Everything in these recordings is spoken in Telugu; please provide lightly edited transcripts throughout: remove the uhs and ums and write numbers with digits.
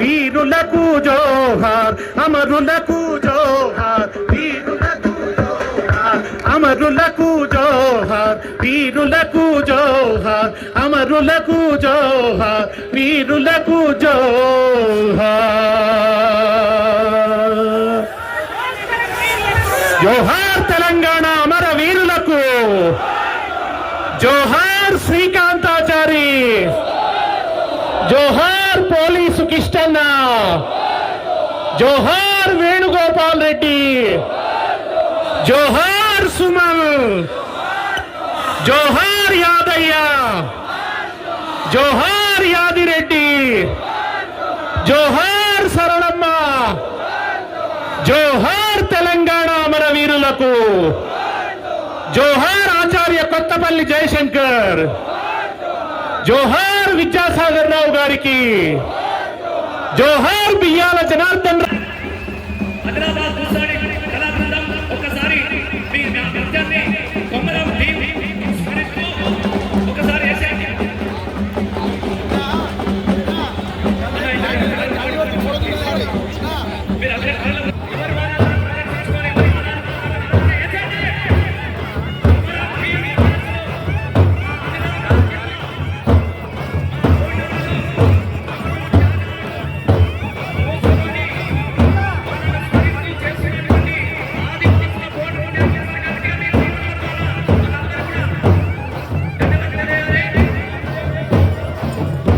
వీరులకు జోహార్, అమరులకు జోహార్, వీరులకు జోహార్, అమరులకు జోహార్, వీరులకు జోహార్, అమరులకు జోహార్, వీరులకు జోహార్. జోహార్ తెలంగాణ అమర వీరులకు, జోహార్ శ్రీకాంతాచారి, జోహార్ పోలీసు కిష్టన్న, జోహార్ వేణుగోపాల్ రెడ్డి, జోహార్ సుమన్, జోహార్ యాదయ్య, జోహార్ యాదిరెడ్డి, జోహార్ సరళమ్మ, జోహార్ తెలంగాణ అమరవీరులకు, జోహార్ ఆచార్య కొత్తపల్లి జయశంకర్, జోహార్ విద్యాసాగర్ రావు గారికి, జోహార్ బియ్యాల జనార్దన్.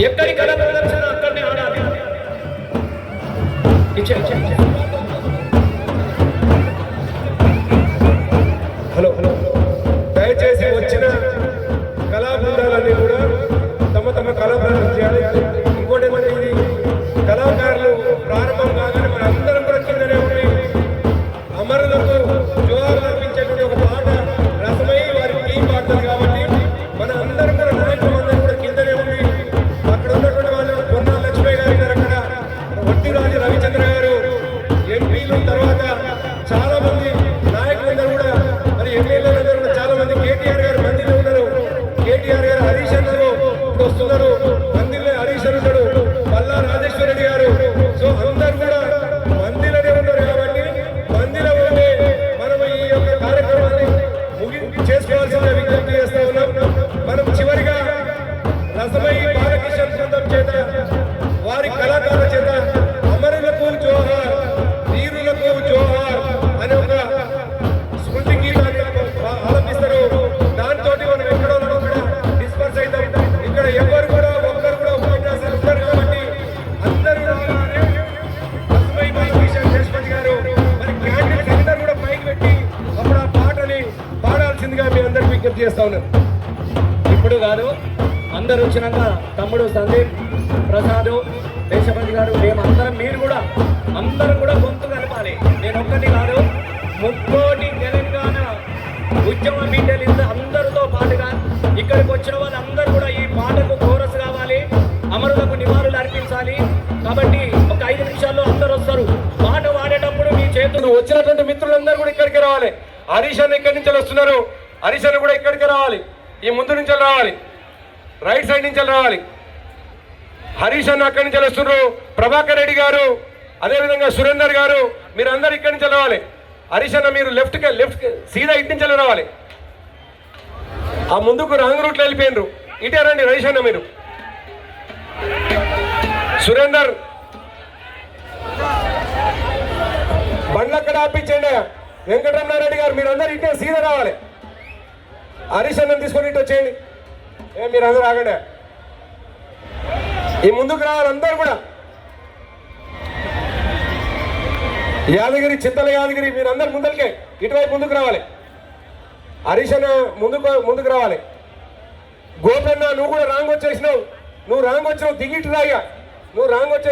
ఎక్కడి కళ ప్రదర్శన అక్కడనే ఆడాలి. హలో హలో, దయచేసి వచ్చిన కళా బృందాలన్నీ కూడా తమ తమ కళా ప్రదర్శన చేయాలి. ఇంకోటి ఏమంటే ఇది కళాకారులు ప్రారంభం కాగానే మన అందరం కూడా కిందనే ఉండి అమరులకు జోహార్ అర్పించేటువంటి ఒక పాట రసమై వారికి టీం పాడతారు కాబట్టి మన అందరం కూడా నాయకులు అందరూ కూడా కిందనే ఉండి అక్కడ ఉన్నటువంటి వాళ్ళు పొన్నా లక్ష్మీ గారు అక్కడ వట్టిరాజు రవిచంద్ర గారు ఎంపీలు, తర్వాత చాలా మంది నాయకులందరూ కూడా మరి ఎమ్మెల్యేలందరూ కూడా చాలా మంది, కేటీఆర్ గారు మందిలో ఉన్నారు, కేటీఆర్ గారు హరీష్ గారు వస్తున్నారు, మందిలో హరీష్ ఉన్నాడు, పల్లా రాజేశ్వర రెడ్డి గారు. సో అందరూ కూడా మందిలోనే ఉన్నారు కాబట్టి మందిలో ఉండే మనం ఈ యొక్క కార్యక్రమాన్ని చేసుకోవాల్సిన విజ్ఞప్తి చేస్తా ఉన్నాం. మనం చివరిగా రసమయ్యి బాలకిషన్ బృందం చేత, వారి కళాకారుల చేత అమరులకు జోహార్, వీరులకు జోహార్ అనే ఒక స్మృతి గీతాన్ని ఆలపిస్తారు. దాంతో మనం ఎక్కడో కూడా డిస్పర్స్ అవుతాం. ఇక్కడ ఎవరు కూడా ఒక్కరు కూడా ఉపన్యాసాలు ఉంటారు కాబట్టి అందరూ రసమయ్యి బాలకిషన్ దేశపతి గారు మరి క్యాండిడేట్స్ అందరూ కూడా పైకి పెట్టి అప్పుడు ఆ పాటని పాడాల్సిందిగా మీ అందరికి విజ్ఞప్తి చేస్తా ఉన్నాం. ఇప్పుడు కాదు, అందరు వచ్చినాక తమ్ముడు సందీప్ ప్రసాద్ దేశపతి గారు మేమందరం, మీరు కూడా అందరం కూడా గొంతు కలపాలి. నేను ఒక్కటి కాదు, ముక్కోటి తెలంగాణ ఉద్యమ బిడ్డలు అందరితో పాటుగా ఇక్కడికి వచ్చిన వాళ్ళందరూ కూడా ఈ పాటకు కోరస్ కావాలి, అమరులకు నివాళులు అర్పించాలి. కాబట్టి ఒక 5 నిమిషాల్లో అందరూ వస్తారు. పాట పాడేటప్పుడు మీ చేతులు వచ్చినటువంటి మిత్రులందరూ కూడా ఇక్కడికి రావాలి. హరీష్ అన్న ఇక్కడి నుంచి వస్తున్నారు, హరీష్ అన్న కూడా ఇక్కడికి రావాలి, ఈ ముందు నుంచి రావాలి, రైట్ సైడ్ నుంచి రావాలి. హరీష్ అన్న అక్కడి నుంచి వస్తున్నారు, ప్రభాకర్ రెడ్డి గారు, అదేవిధంగా సురేందర్ గారు, మీరు అందరు ఇక్కడి నుంచి రావాలి. హరీష్ అన్న మీరు లెఫ్ట్ సీదా ఇటు నుంచి రావాలి. ఆ ముందుకు రాంగ్ రూట్లో వెళ్ళిపోయినరు, ఇటే రండి హరీష్ అన్న. మీరు సురేందర్ బండ్లక్కడ ఆపించండి. వెంకటరమణారెడ్డి గారు మీరు అందరు ఇటే సీదా రావాలి. హరీష్ అన్నం తీసుకొని ఇటు వచ్చేయండి. మీరు అందరూ ఆగండి, ఈ ముందుకు రావాలి అందరూ కూడా. యాదగిరి, చింతల యాదగిరి, మీరు అందరు ముందరికే ఇటువైపు ముందుకు రావాలి. హరీష్ అన్న ముందుకు రావాలి. గోపన్న నువ్వు కూడా రాంగ్ వచ్చేసినావు, నువ్వు రాంగ్ వచ్చినావు, దిగిట్టు రాయ్యా, నువ్వు రాంగ్ వచ్చే.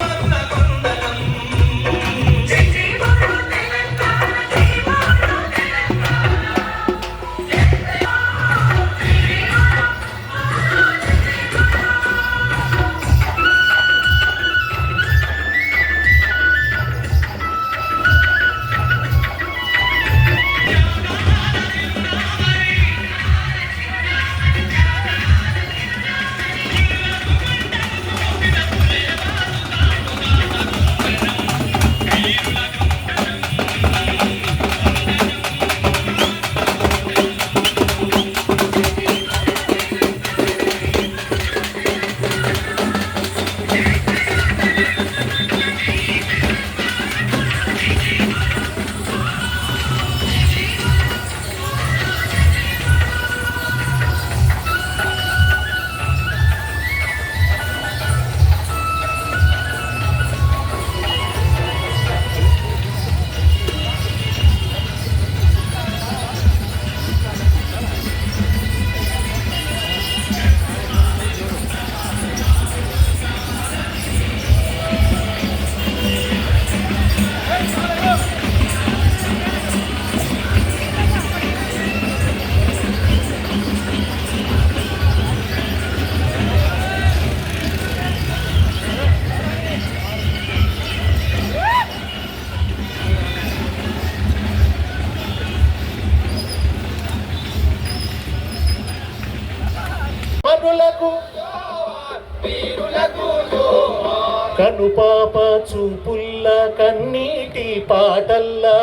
కనుపాప చూపుల్లా కన్నీటి పాటల్లా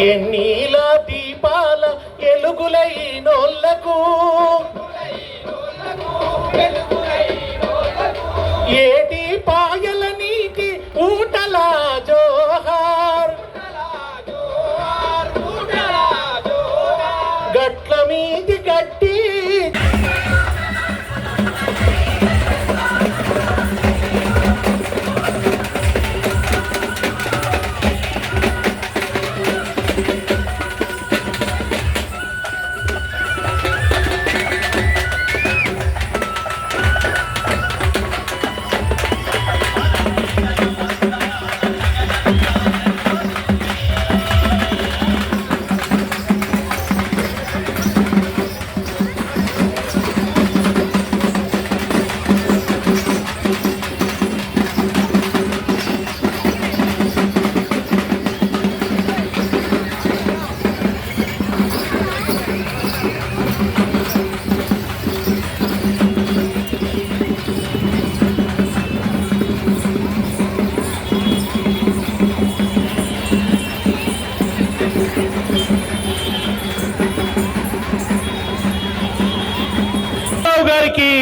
ఎన్నీల దీపాల ఎలుగులైనోళ్లకు ఏటి పాయల నీటి ఊటల జోహార్ గట్ల మీది గట్టి గారికి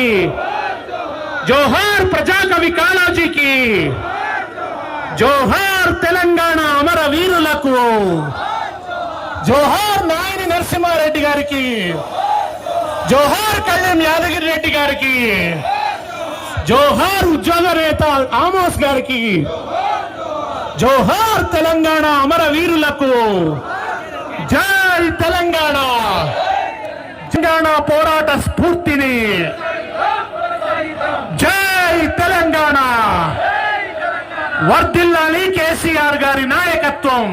జోహార్ ప్రజాకవి కాళోజీకి జోహార్ తెలంగాణ అమర వీరులకు జోహార్ నాయని నరసింహారెడ్డి గారికి జోహార్ కళ్యాణ్ యాదగిరి రెడ్డి గారికి జోహార్ ఉద్యోగ నేత ఆమోస్ గారికి జోహార్ తెలంగాణ అమర వీరులకు జై తెలంగాణ తెలంగాణ పోరాట స్ఫూర్తిని జై తెలంగాణ వర్ధిల్లాలి కేసీఆర్ గారి నాయకత్వం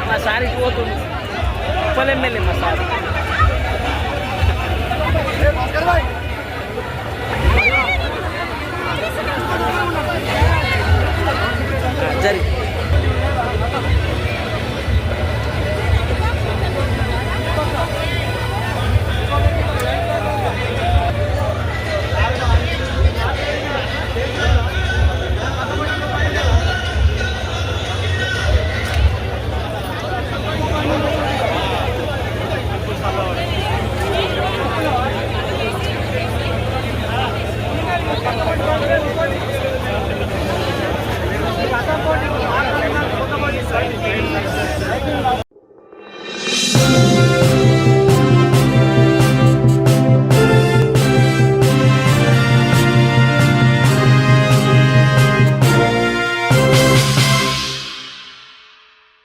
మా సారికి పోతుంది ఎమ్మెల్యే మా సార్ జరిగింది